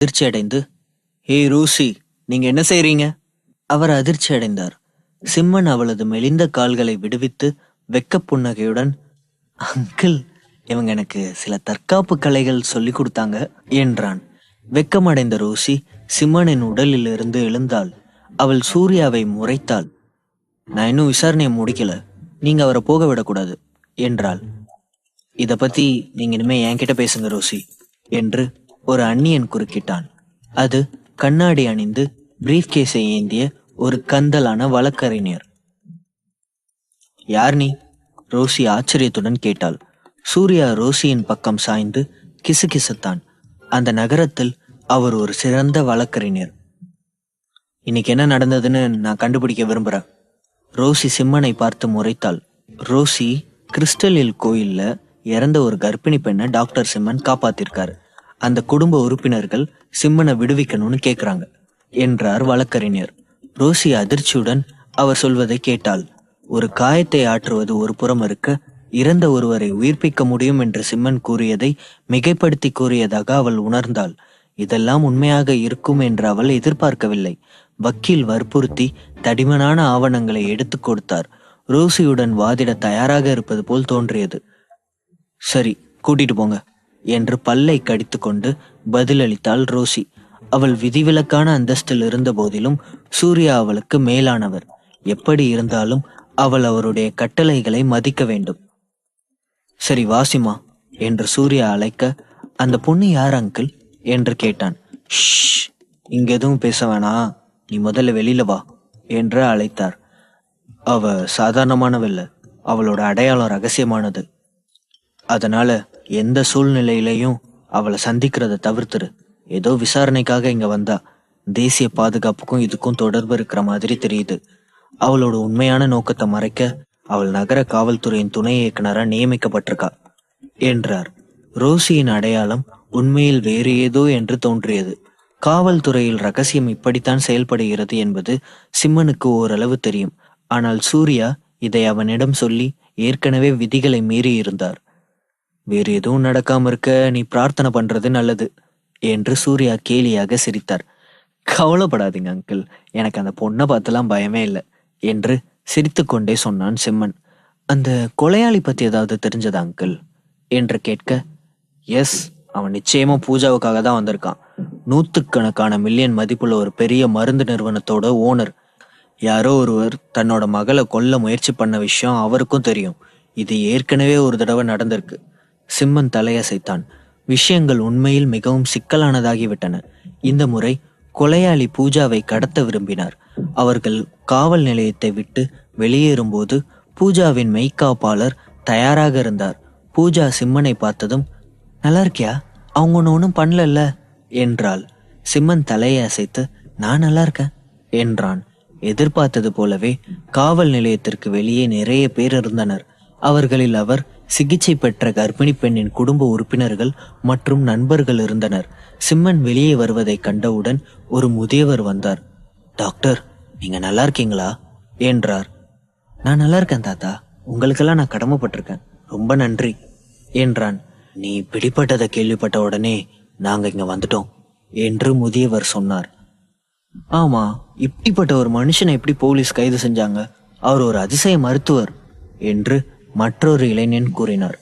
அதிர்ச்சி அடைந்து, "ஏய் ரூசி, நீங்க என்ன செய்றீங்க?" அவர் அதிர்ச்சி அடைந்தார். சிம்மன் அவளது மெலிந்த கால்களை விடுவித்து வெக்கப் புன்னகையுடன், "அங்கிள், இவங்க எனக்கு சில தற்காப்பு கலைகள் சொல்லி கொடுத்தாங்க" என்றான். வெக்கமடைந்த ரோசி சிம்மனின் உடலில் இருந்து எழுந்தாள். அவள் சூர்யாவை முறைத்தாள். "நான் இன்னும் விசாரணையை முடிக்கல, நீங்க அவரை போக விடக்கூடாது" என்றாள். "இத பத்தி நீங்க இனிமே என்கிட்ட பேசுங்க ரோசி" என்று ஒரு அந்நியன் குறுக்கிட்டான். அது கண்ணாடி அணிந்து பிரீஃப் கேஸை ஏந்திய ஒரு கந்தலான வழக்கறிஞர். "யார் நீ?" ரோசி ஆச்சரியத்துடன் கேட்டாள். சூர்யா ரோசியின் பக்கம் சாய்ந்து கிசுகிசுத்தான். அந்த நகரத்தில் அவர் ஒரு சிறந்த வழக்கறிஞர். "இன்னைக்கு என்ன நடந்ததுன்னு நான் கண்டுபிடிக்க விரும்புறேன்." ரோசி சிம்மனை பார்த்து முறைத்தாள். "ரோசி, கிறிஸ்டலில் கோயில்ல இறந்த ஒரு கர்ப்பிணி பெண்ணை டாக்டர் சிம்மன் காப்பாத்திருக்காரு. அந்த குடும்ப உறுப்பினர்கள் சிம்மனை விடுவிக்கணும்னு கேக்குறாங்க" என்றார் வழக்கறிஞர். ரோசி அதிர்ச்சியுடன் அவர் சொல்வதை கேட்டாள். ஒரு காயத்தை ஆற்றுவது ஒரு புறம் இருக்க, இறந்த ஒருவரை உயிர்ப்பிக்க முடியும் என்று சிம்மன் கூறியதை மிகைப்படுத்தி கூறியதாக அவள் உணர்ந்தாள். இதெல்லாம் உண்மையாக இருக்கும் என்று அவள் எதிர்பார்க்கவில்லை. வக்கீல் வற்புறுத்தி தடிமனான ஆவணங்களை எடுத்துக் கொடுத்தார். ரோசியுடன் வாதிட தயாராக இருப்பது போல் தோன்றியது. "சரி, கூட்டிட்டு போங்க" என்று பல்லை கடித்து கொண்டு பதிலளித்தாள் ரோசி. அவள் விதிவிலக்கான அந்தஸ்தில் இருந்த போதிலும் சூர்யா அவளுக்கு மேலானவர். எப்படி இருந்தாலும் அவள் அவருடைய கட்டளைகளை மதிக்க வேண்டும். "சரி வாசிமா" என்று சூர்யா அழைக்க, "அந்த பொண்ணு யார் அங்கிள்?" என்று கேட்டான். "ஷ், இங்க எதுவும் பேச வேணாம், நீ முதல்ல வெளியில வா" என்று அழைத்தார். "அவ சாதாரணமானவல்ல, அவளோட அடையாளம் ரகசியமானது. அதனால எந்த சூழ்நிலையிலையும் அவளை சந்திக்கிறத தவிர்த்துரு. ஏதோ விசாரணைக்காக இங்க வந்தா. தேசிய பாதுகாப்புக்கும் இதுக்கும் தொடர்பு இருக்கிற மாதிரி தெரியுது. அவளோட உண்மையான நோக்கத்தை மறைக்க அவள் நகர காவல்துறையின் துணை இயக்குனரா நியமிக்கப்பட்டிருக்கா" என்றார். ரோசியின் அடையாளம் உண்மையில் வேறு ஏதோ என்று தோன்றியது. காவல்துறையில் ரகசியம் இப்படித்தான் செயல்படுகிறது என்பது சிம்மனுக்கு ஓரளவு தெரியும். ஆனால் சூர்யா இதை அவனிடம் சொல்லி ஏற்கனவே விதிகளை மீறி இருந்தார். "வேறு எதுவும் நடக்காம இருக்க நீ பிரார்த்தனை பண்றது நல்லது" என்று சூர்யா கேலியாக சிரித்தார். "கவலைப்படாதீங்க அங்கிள், எனக்கு அந்த பொண்ணை பார்த்துலாம் பயமே இல்லை" என்று சிரித்துக்கொண்டே சொன்னான் சிம்மன். "அந்த கொலையாளி பத்தி ஏதாவது தெரிஞ்சதா அங்கிள்?" என்று கேட்க, "எஸ், அவன் நிச்சயமா பூஜாவுக்காக தான் வந்திருக்கான். நூத்துக்கணக்கான மில்லியன் மதிப்புள்ள ஒரு பெரிய மருந்து நிறுவனத்தோட ஓனர். யாரோ ஒருவர் தன்னோட மகளை கொல்ல முயற்சி பண்ண விஷயம் அவருக்கும் தெரியும். இது ஏற்கனவே ஒரு தடவை நடந்திருக்கு." சிம்மன் தலையசைத்தான். விஷயங்கள் உண்மையில் மிகவும் சிக்கலானதாகிவிட்டன. இந்த முறை கொலையாளி பூஜாவை கடத்த விரும்பினார். அவர்கள் காவல் நிலையத்தை விட்டு வெளியேறும்போது பூஜாவின் மெய்க்காப்பாளர் தயாராக இருந்தார். பூஜா சிம்மனை பார்த்ததும், "நல்லா இருக்கியா? அவங்க ஒன்றும் பண்ணலல்ல" என்றாள். சிம்மன் தலையை அசைத்து, "நான் நல்லா இருக்கேன்" என்றான். எதிர்பார்த்தது போலவே காவல் நிலையத்திற்கு வெளியே நிறைய பேர் இருந்தனர். அவர்களில் அவர் சிகிச்சை பெற்ற கர்ப்பிணி பெண்ணின் குடும்ப உறுப்பினர்கள் மற்றும் நண்பர்கள் இருந்தனர். சிம்மன் வெளியே வருவதை கண்டவுடன் ஒரு முதியவர் வந்தார். "டாக்டர், நீங்க நல்லா இருக்கீங்களா?" என்றார். "நான் நல்லா இருக்கேன் தாத்தா, உங்களுக்கெல்லாம் நான் கடமைப்பட்டிருக்கேன், ரொம்ப நன்றி" என்றான். "நீ பிடிப்பட்டதை கேள்விப்பட்ட உடனே நாங்க இங்க வந்துட்டோம்" என்று முதியவர் சொன்னார். "ஆமா, இப்படிப்பட்ட ஒரு மனுஷனை எப்படி போலீஸ் கைது செஞ்சாங்க? அவர் ஒரு அதிசய மருத்துவர்" என்று மற்றொரு இளைஞன் கூறினார்.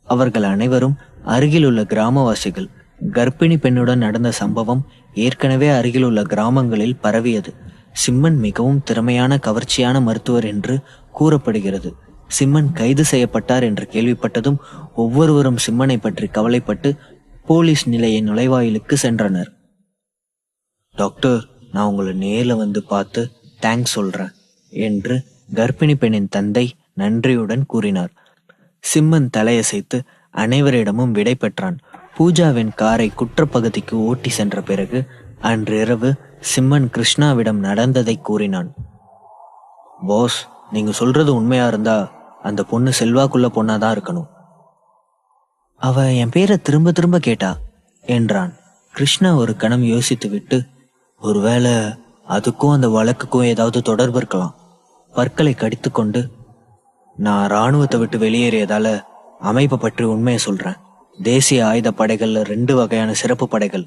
அவர்கள் அனைவரும் அருகிலுள்ள கிராமவாசிகள். கர்ப்பிணி பெண்ணுடன் நடந்த சம்பவம் ஏற்கனவே அருகிலுள்ள கிராமங்களில் பரவியது. சிம்மன் மிகவும் திறமையான கவர்ச்சியான மருத்துவர் என்று கூறப்படுகிறது. சிம்மன் கைது செய்யப்பட்டார் என்று கேள்விப்பட்டதும் ஒவ்வொருவரும் சிம்மனை பற்றி கவலைப்பட்டு போலீஸ் நிலைய நுழைவாயிலுக்கு சென்றனர். "டாக்டர், நான் உங்களை நேர்ல வந்து பார்த்து தேங்க்ஸ் சொல்றேன்" என்று கர்ப்பிணி பெண்ணின் தந்தை நன்றியுடன் கூறினார். சிம்மன் தலையசைத்து அனைவரிடமும் விடை பெற்றான். பூஜாவின் காரை குற்றப்பகுதிக்கு ஓட்டி சென்ற பிறகு அன்றிரவு சிம்மன் கிருஷ்ணாவிடம் நடந்ததை கூறினான். "பாஸ், நீங்க சொல்றது உண்மையா இருந்தா அந்த பொண்ணு செல்வாக்குள்ள பொண்ணாதான் இருக்கணும். அவ என் பேரை திரும்ப திரும்ப கேட்டா" என்றான். கிருஷ்ணா ஒரு கணம் யோசித்துவிட்டு, "ஒருவேளை அதுக்கும் அந்த வழக்குக்கும் ஏதாவது தொடர்பு இருக்கலாம்." பற்களை கடித்துக்கொண்டு, "நான் இராணுவத்தை விட்டு வெளியேறியதால அமைப்பை பற்றி உண்மையை சொல்றேன். தேசிய ஆயுத படைகள்ல 2 வகையான சிறப்பு படைகள்.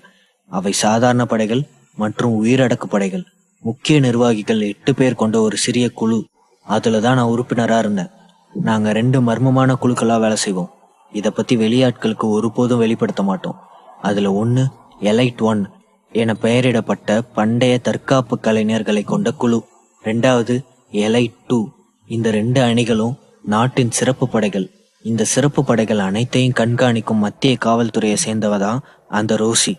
அவை சாதாரண படைகள் மற்றும் உயிரடக்கு படைகள். முக்கிய நிர்வாகிகள் 8 பேர் கொண்ட ஒரு சிறிய குழு. அதுல தான் நான் உறுப்பினரா இருந்தேன். நாங்க 2 மர்மமான குழுக்களா வேலை செய்வோம். இத பத்தி வெளியாட்களுக்கு ஒருபோதும் வெளிப்படுத்த மாட்டோம். அதுல ஒண்ணு எலைட் 1 என பெயரிடப்பட்ட பண்டைய தற்காப்பு கலைஞர்களை கொண்ட குழு. 2வது எலைட் 2. இந்த 2 அணிகளும் நாட்டின் சிறப்பு படைகள். இந்த சிறப்பு படைகள் அனைத்தையும் கண்காணிக்கும் மத்திய காவல்துறையை சேர்ந்தவதான் அந்த ரோசி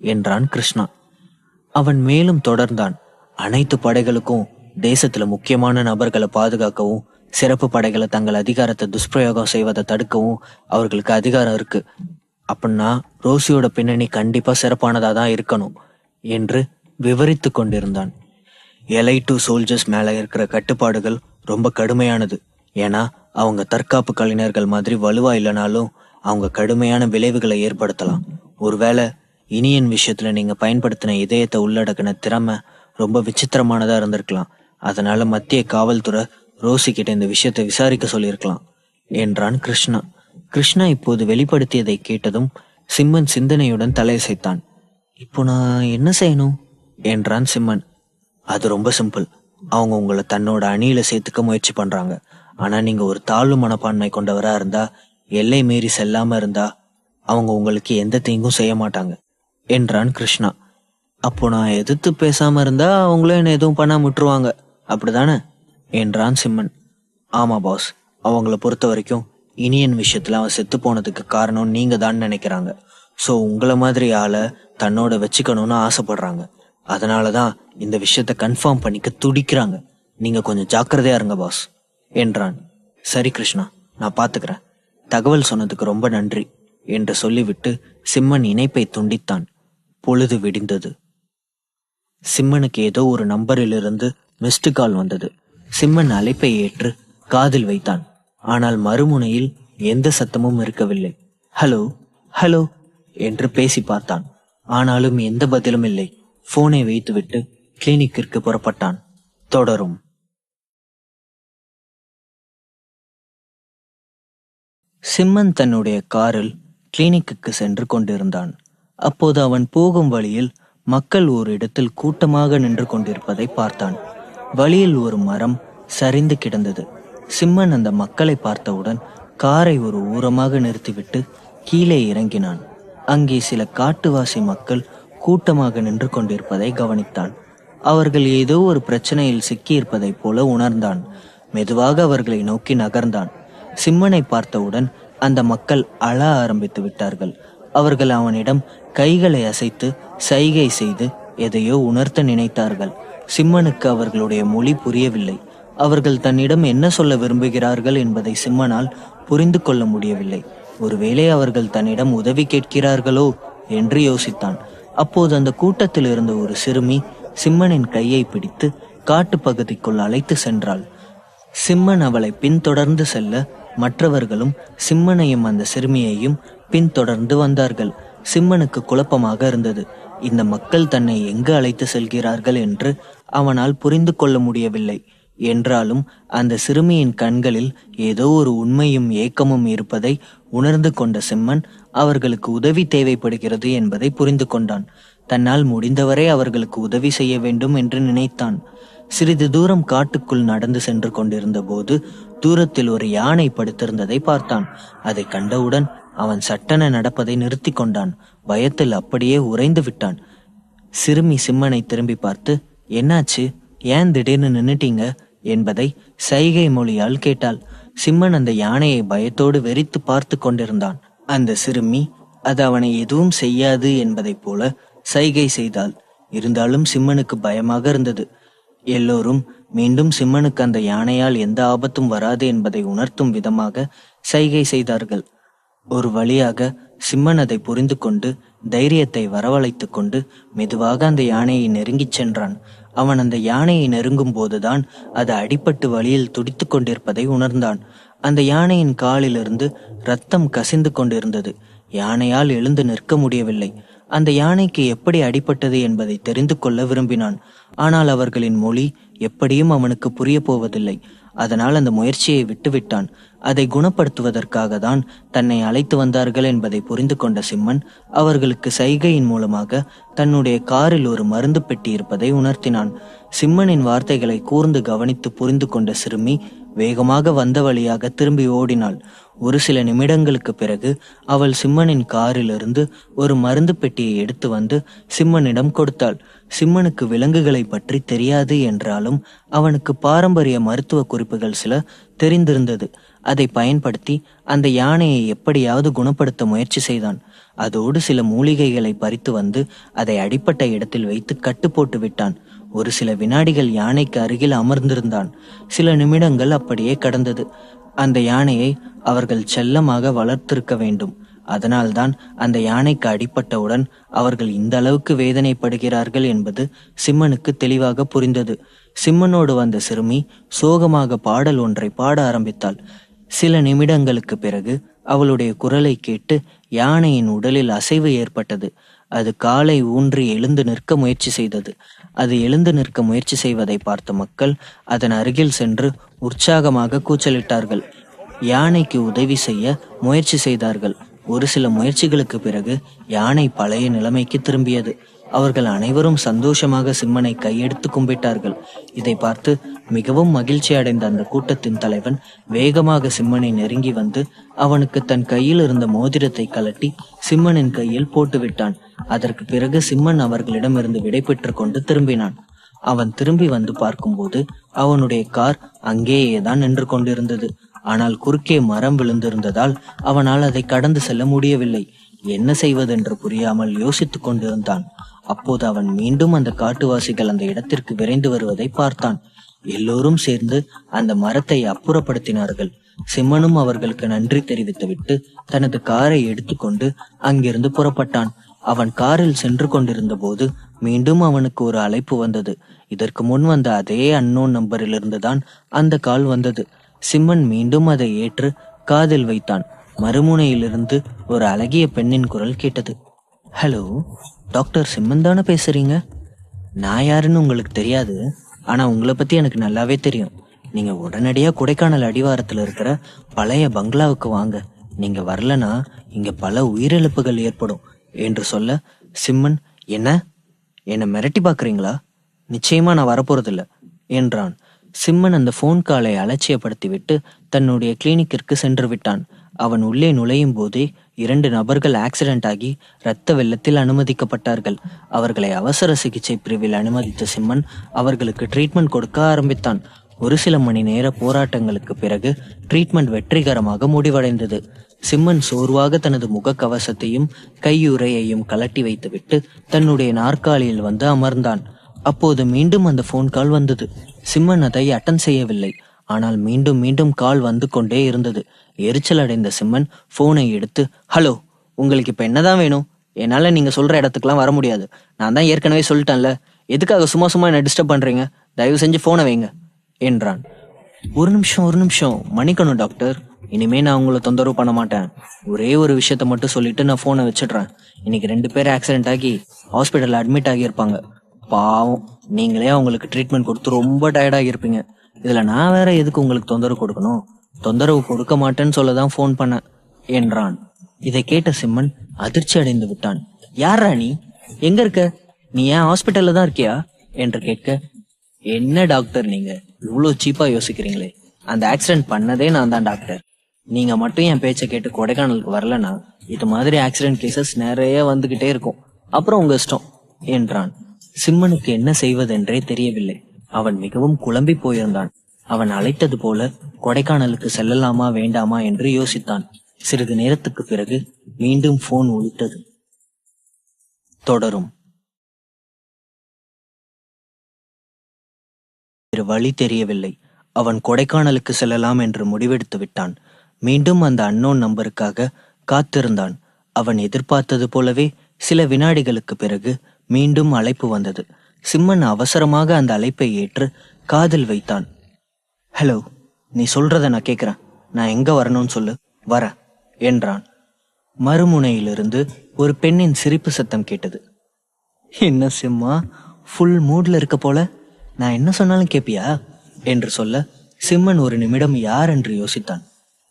என்றான் கிருஷ்ணா. அவன் மேலும் தொடர்ந்தான். அனைத்து படைகளுக்கும் தேசத்துல முக்கியமான நபர்களை பாதுகாக்கவும் சிறப்பு படைகளை தங்கள் அதிகாரத்தை துஷ்பிரயோகம் செய்வதை தடுக்கவும் அவர்களுக்கு அதிகாரம் இருக்கு. அப்படின்னா ரோசியோட பின்னணி கண்டிப்பா சிறப்பானதா தான் இருக்கணும் என்று விவரித்து கொண்டிருந்தான். எலைட் 2 சோல்ஜர்ஸ் மேல இருக்கிற கட்டுப்பாடுகள் ரொம்ப கடுமையானது. ஏன்னா அவங்க தற்காப்பு கலைஞர்கள் மாதிரி வலுவா இல்லைனாலும் அவங்க கடுமையான விளைவுகளை ஏற்படுத்தலாம். ஒருவேளை இனியன் விஷயத்துல நீங்க பயன்படுத்தின இதயத்தை உள்ளடக்கின திறமை ரொம்ப விசித்திரமானதா இருந்திருக்கலாம். அதனால மத்திய காவல்துறை ரோசி கிட்ட இந்த விஷயத்தை விசாரிக்க சொல்லியிருக்கலாம் என்றான் கிருஷ்ணா. கிருஷ்ணா இப்போது வெளிப்படுத்தியதை கேட்டதும் சிம்மன் சிந்தனையுடன் தலையசைத்தான். இப்போ நான் என்ன செய்யணும் என்றான் சிம்மன். அது ரொம்ப சிம்பிள். அவங்க உங்களை தன்னோட அணியில சேர்த்துக்க முயற்சி பண்றாங்க. ஆனா நீங்க ஒரு தாழ்வு மனப்பான்மை கொண்டவரா இருந்தா, எல்லை மீறி செல்லாம இருந்தா அவங்க உங்களுக்கு எந்த தீங்கும் செய்ய மாட்டாங்க என்றான் கிருஷ்ணா. அப்போ நான் எதிர்த்து பேசாம இருந்தா அவங்களும் என்ன எதுவும் பண்ணாம விட்டுருவாங்க, அப்படிதானே என்றான் சிம்மன். ஆமா பாஸ், அவங்கள பொறுத்த வரைக்கும் இனியன் விஷயத்துல அவன் செத்து போனதுக்கு காரணம் நீங்க தான் நினைக்கிறாங்க. ஸோ உங்களை மாதிரி ஆளை தன்னோட வச்சுக்கணும்னு ஆசைப்படுறாங்க. அதனாலதான் இந்த விஷயத்த கன்ஃபார்ம் பண்ணிக்க துடிக்கிறாங்க. நீங்க கொஞ்சம் ஜாக்கிரதையா இருங்க பாஸ் என்றான். சரி கிருஷ்ணா, நான் பாத்துக்கிறேன். தகவல் சொன்னதுக்கு ரொம்ப நன்றி என்று சொல்லிவிட்டு சிம்மன் இணைப்பை துண்டித்தான். பொழுது விடிந்தது. சிம்மனுக்கு ஏதோ ஒரு நம்பரிலிருந்து மிஸ்டு கால் வந்தது. சிம்மன் அழைப்பை ஏற்று காதில் வைத்தான். ஆனால் மறுமுனையில் எந்த சத்தமும் இருக்கவில்லை. ஹலோ ஹலோ என்று பேசி பார்த்தான். ஆனாலும் எந்த பதிலும் இல்லை. போனை வைத்துவிட்டு கிளினிக்கிற்கு புறப்பட்டான். தொடரும். சிம்மன் தன்னுடைய காரில் கிளினிக்கு சென்று கொண்டிருந்தான். அப்போது அவன் போகும் வழியில் மக்கள் ஒரு இடத்தில் கூட்டமாக நின்று கொண்டிருப்பதை பார்த்தான். வழியில் ஒரு மரம் சரிந்து கிடந்தது. சிம்மன் அந்த மக்களை பார்த்தவுடன் காரை ஒரு ஓரமாக நிறுத்திவிட்டு கீழே இறங்கினான். அங்கே சில காட்டுவாசி மக்கள் கூட்டமாக நின்று கொண்டிருப்பதை கவனித்தான். அவர்கள் ஏதோ ஒரு பிரச்சனையில் சிக்கியிருப்பதைப் போல உணர்ந்தான். மெதுவாக அவர்களை நோக்கி நகர்ந்தான். சிம்மனை பார்த்தவுடன் அந்த மக்கள் அழ ஆரம்பித்து விட்டார்கள். அவர்கள் அவனிடம் கைகளை அசைத்து சைகை செய்து எதையோ உணர்த்த நினைத்தார்கள். சிம்மனுக்கு அவர்களுடைய மொழி புரியவில்லை. அவர்கள் தன்னிடம் என்ன சொல்ல விரும்புகிறார்கள் என்பதை சிம்மனால் புரிந்து கொள்ள முடியவில்லை. ஒருவேளை அவர்கள் தன்னிடம் உதவி கேட்கிறார்களோ என்று யோசித்தான். அப்போது அந்த கூட்டத்தில் இருந்த ஒரு சிறுமி சிம்மனின் கையை பிடித்து காட்டு பகுதிக்குள் அழைத்து சென்றாள். சிம்மன் அவளை பின்தொடர்ந்து செல்ல மற்றவர்களும் சிம்மனையும் அந்த சிறுமியையும் பின்தொடர்ந்து வந்தார்கள். சிம்மனுக்கு குழப்பமாக இருந்தது. இந்த மக்கள் தன்னை எங்கு அழைத்து செல்கிறார்கள் என்று அவனால் புரிந்து கொள்ள முடியவில்லை. என்றாலும் அந்த சிறுமியின் கண்களில் ஏதோ ஒரு உண்மையும் ஏக்கமும் இருப்பதை உணர்ந்து கொண்ட சிம்மன் அவர்களுக்கு உதவி தேவைப்படுகிறது என்பதை புரிந்து கொண்டான். தன்னால் முடிந்தவரை அவர்களுக்கு உதவி செய்ய வேண்டும் என்று நினைத்தான். சிறிது தூரம் காட்டுக்குள் நடந்து சென்று கொண்டிருந்த போது தூரத்தில் ஒரு யானை படுத்திருந்ததை பார்த்தான். அதை கண்டவுடன் அவன் சட்டென நடப்பதை நிறுத்தி கொண்டான். பயத்தில் அப்படியே உறைந்து விட்டான். சிறுமி சிம்மனை திரும்பி பார்த்து, என்னாச்சு, ஏன் திடீர்னு நின்னுட்டீங்க என்பதை சைகை மொழியால் கேட்டாள். சிம்மன் அந்த யானையை பயத்தோடு வெறித்து பார்த்து கொண்டிருந்தான். அந்த சிறுமி அது அவனை எதுவும் செய்யாது என்பதைப் போல சைகை செய்தாள். இருந்தாலும் சிம்மனுக்கு பயமாக இருந்தது. எல்லோரும் மீண்டும் சிம்மனுக்கு அந்த யானையால் எந்த ஆபத்தும் வராது என்பதை உணர்த்தும் விதமாக சைகை செய்தார்கள். ஒரு வழியாக சிம்மன் அதை புரிந்து கொண்டு தைரியத்தை வரவழைத்து கொண்டு மெதுவாக அந்த யானையை நெருங்கிச் சென்றான். அவன் அந்த யானையை நெருங்கும் போதுதான் அது அடிபட்டு வழியில் துடித்து கொண்டிருப்பதை உணர்ந்தான். அந்த யானையின் காலிலிருந்து ரத்தம் கசிந்து கொண்டிருந்தது. யானையால் எழுந்து நிற்க முடியவில்லை. அந்த யானைக்கு எப்படி அடிபட்டது என்பதை தெரிந்து கொள்ள விரும்பினான். ஆனால் அவர்களின் மொழி எப்படியும் அவனுக்கு புரிய போவதில்லை. அதனால் அந்த முயற்சியை விட்டுவிட்டான். அதை குணப்படுத்துவதற்காக தான் தன்னை அழைத்து வந்தார்கள் என்பதை புரிந்து கொண்ட சிம்மன் அவர்களுக்கு சைகையின் மூலமாக தன்னுடைய காரில் ஒரு மருந்து பெட்டி இருப்பதை உணர்த்தினான். சிம்மனின் வார்த்தைகளை கூர்ந்து கவனித்து புரிந்து கொண்ட சிறுமி வேகமாக வந்த வழியாக திரும்பி ஓடினாள். ஒரு சில நிமிடங்களுக்கு பிறகு அவள் சிம்மனின் காரிலிருந்து ஒரு மருந்து பெட்டியை எடுத்து வந்து சிம்மனிடம் கொடுத்தாள். சிம்மனுக்கு விலங்குகளை பற்றி தெரியாது என்றாலும் அவனுக்கு பாரம்பரிய மருத்துவ குறிப்புகள் சில தெரிந்திருந்தது. அதை பயன்படுத்தி அந்த யானையை எப்படியாவது குணப்படுத்த முயற்சி செய்தான். அதோடு சில மூலிகைகளை பறித்து வந்து அதை அடிப்பட்ட இடத்தில் வைத்து கட்டு போட்டு விட்டான். ஒரு சில வினாடிகள் யானைக்கு அருகில் அமர்ந்திருந்தான். சில நிமிடங்கள் அப்படியே கடந்தது. அந்த யானையை அவர்கள் செல்லமாக வளர்த்திருக்க வேண்டும். அதனால்தான் அந்த யானைக்கு அடிப்பட்டவுடன் அவர்கள் இந்த அளவுக்கு வேதனைப்படுகிறார்கள் என்பது சிம்மனுக்கு தெளிவாக புரிந்தது. சிம்மனோடு வந்த சிறுமி சோகமாக பாடல் ஒன்றை பாட ஆரம்பித்தாள். சில நிமிடங்களுக்கு பிறகு அவளுடைய குரலை கேட்டு யானையின் உடலில் அசைவு ஏற்பட்டது. அது காலை ஊன்றி எழுந்து நிற்க முயற்சி செய்தது. அது எழுந்து நிற்க முயற்சி செய்வதை பார்த்த மக்கள் அதன் அருகில் சென்று உற்சாகமாக கூச்சலிட்டார்கள். யானைக்கு உதவி செய்ய முயற்சி செய்தார்கள். ஒரு சில முயற்சிகளுக்கு பிறகு யானை பழைய நிலைமைக்கு திரும்பியது. அவர்கள் அனைவரும் சந்தோஷமாக சிம்மனை கையெடுத்து கும்பிட்டார்கள். இதை பார்த்து மிகவும் மகிழ்ச்சி அடைந்த அந்த கூட்டத்தின் தலைவன் வேகமாக சிம்மனை நெருங்கி வந்து அவனுக்கு தன் கையில் இருந்த மோதிரத்தை கலட்டி சிம்மனின் கையில் போட்டுவிட்டான். அதற்கு பிறகு சிம்மன் அவர்களிடமிருந்து விடை பெற்று கொண்டு திரும்பினான். அவன் திரும்பி வந்து பார்க்கும்போது அவனுடைய கார் அங்கேயேதான் நின்று கொண்டிருந்தது. ஆனால் குறுக்கே மரம் விழுந்திருந்ததால் அவனால் அதை கடந்து செல்ல முடியவில்லை. என்ன செய்வதென்று புரியாமல் யோசித்துக் கொண்டிருந்தான். அப்போது அவன் மீண்டும் அந்த காட்டுவாசிகள் அந்த இடத்திற்கு விரைந்து வருவதை பார்த்தான். எல்லோரும் சேர்ந்து அந்த மரத்தை அப்புறப்படுத்தினார்கள். சிம்மனும் அவர்களுக்கு நன்றி தெரிவித்துவிட்டு தனது காரை எடுத்துக்கொண்டு அங்கிருந்து புறப்பட்டான். அவன் காரில் சென்று கொண்டிருந்த போது மீண்டும் அவனுக்கு ஒரு அழைப்பு வந்தது. இதற்கு முன் வந்த அதே அன்னோன் நம்பரிலிருந்து தான் அந்த கால் வந்தது. சிம்மன் மீண்டும் அதை ஏற்று காதில் வைத்தான். மறுமுனையிலிருந்து ஒரு அழகிய பெண்ணின் குரல் கேட்டது. ஹலோ, டாக்டர் சிம்மன் தானே பேசுறீங்க? நான் யாருன்னு உங்களுக்கு தெரியாது, ஆனா உங்களை பத்தி எனக்கு நல்லாவே தெரியும். நீங்க உடனடியா கொடைக்கானல் அடிவாரத்துல இருக்கிற பழைய பங்களாவுக்கு வாங்க. நீங்க வரலனா இங்க பல உயிரிழப்புகள் ஏற்படும் என்று சொல்ல சிம்மன், என்ன மிரட்டி பாக்குறீங்களா? நிச்சயமா நான் வரப்போறதில்ல என்றான். சிம்மன் அந்த போன் காலை அலட்சியப்படுத்தி விட்டு தன்னுடைய கிளினிக்கிற்கு சென்று விட்டான். அவன் உள்ளே நுழையும் போதே 2 நபர்கள் ஆக்சிடென்ட் ஆகி இரத்த வெள்ளத்தில் அனுமதிக்கப்பட்டார்கள். அவர்களை அவசர சிகிச்சை பிரிவில் அனுமதித்த சிம்மன் அவர்களுக்கு ட்ரீட்மெண்ட் கொடுக்க ஆரம்பித்தான். ஒரு சில மணி நேர போராட்டங்களுக்கு பிறகு ட்ரீட்மெண்ட் வெற்றிகரமாக முடிவடைந்தது. சிம்மன் சோர்வாக தனது முகக்கவசத்தையும் கையுறையையும் கலட்டி வைத்துவிட்டு தன்னுடைய நாற்காலியில் வந்து அமர்ந்தான். அப்போது மீண்டும் அந்த போன் கால் வந்தது. சிம்மன் அதை அட்டன் செய்யவில்லை. ஆனால் மீண்டும் மீண்டும் கால் வந்து கொண்டே இருந்தது. எரிச்சல் அடைந்த சிம்மன் போனை எடுத்து, ஹலோ, உங்களுக்கு இப்ப என்னதான் வேணும்? என்னால நீங்க சொல்ற இடத்துக்குலாம் வர முடியாது. நான் தான் ஏற்கனவே சொல்லிட்டேன்ல. எதுக்காக சும்மா சும்மா என்ன டிஸ்டர்ப் பண்றீங்க? தயவு செஞ்சு போனை வைங்க என்றான். ஒரு நிமிஷம் மன்னிக்கணும் டாக்டர். இனிமே நான் உங்களை தொந்தரவு பண்ண மாட்டேன். ஒரே ஒரு விஷயத்த மட்டும் சொல்லிட்டு நான் போனை வச்சிடுறேன். இன்னைக்கு 2 பேர் ஆக்சிடென்ட் ஆகி ஹாஸ்பிட்டல்ல அட்மிட் ஆகியிருப்பாங்க. பாவம், நீங்களே அவங்களுக்கு ட்ரீட்மெண்ட் கொடுத்து ரொம்ப டயர்டாகி இருப்பீங்க. இதுல நான் வேற எதுக்கு உங்களுக்கு தொந்தரவு கொடுக்கணும்? தொந்தரவு கொடுக்க மாட்டேன்னு சொல்லதான் போன் பண்ண என்றான். இதை கேட்ட சிம்மன் அதிர்ச்சி அடைந்து விட்டான். யாரா நீ? எங்க இருக்க? நீ ஏன் ஹாஸ்பிட்டல்ல தான் இருக்கியா என்று கேட்க, என்ன டாக்டர் நீங்க இவ்வளவு சீப்பா யோசிக்கிறீங்களே? அந்த ஆக்சிடென்ட் பண்ணதே நான் தான் டாக்டர். நீங்க மட்டும் என் பேச்சை கேட்டு கொடைக்கானலுக்கு வரலனா இது மாதிரி ஆக்சிடென்ட் கேசஸ் நிறைய வந்துகிட்டே இருக்கும். அப்புறம் உங்க இஷ்டம் என்றான். சிம்மனுக்கு என்ன செய்வதென்றே தெரியவில்லை. அவன் மிகவும் குழம்பி போயிருந்தான். அவன் அழைத்தது போல கொடைக்கானலுக்கு செல்லலாமா வேண்டாமா என்று யோசித்தான். சிறிது நேரத்துக்கு பிறகு மீண்டும் போன் ஒலித்தது. தொடரும். வேறு வழி தெரியவில்லை. அவன் கொடைக்கானலுக்கு செல்லலாம் என்று முடிவெடுத்து விட்டான். மீண்டும் அந்த அன்னோன் நம்பருக்காக காத்திருந்தான். அவன் எதிர்பார்த்தது போலவே சில வினாடிகளுக்கு பிறகு மீண்டும் அழைப்பு வந்தது. சிம்மன் அவசரமாக அந்த அழைப்பை ஏற்று காதில் வைத்தான். ஹலோ, நீ சொல்றத நான் கேட்கிறேன். நான் எங்க வரணும்னு சொல்லு, வர என்றான். மறுமுனையிலிருந்து ஒரு பெண்ணின் சிரிப்பு சத்தம் கேட்டது. என்ன சிம்மா, ஃபுல் மூட்ல இருக்க போல, நான் என்ன சொன்னாலும் கேப்பியா என்று சொல்ல சிம்மன் ஒரு நிமிடம் யார் என்று யோசித்தான்.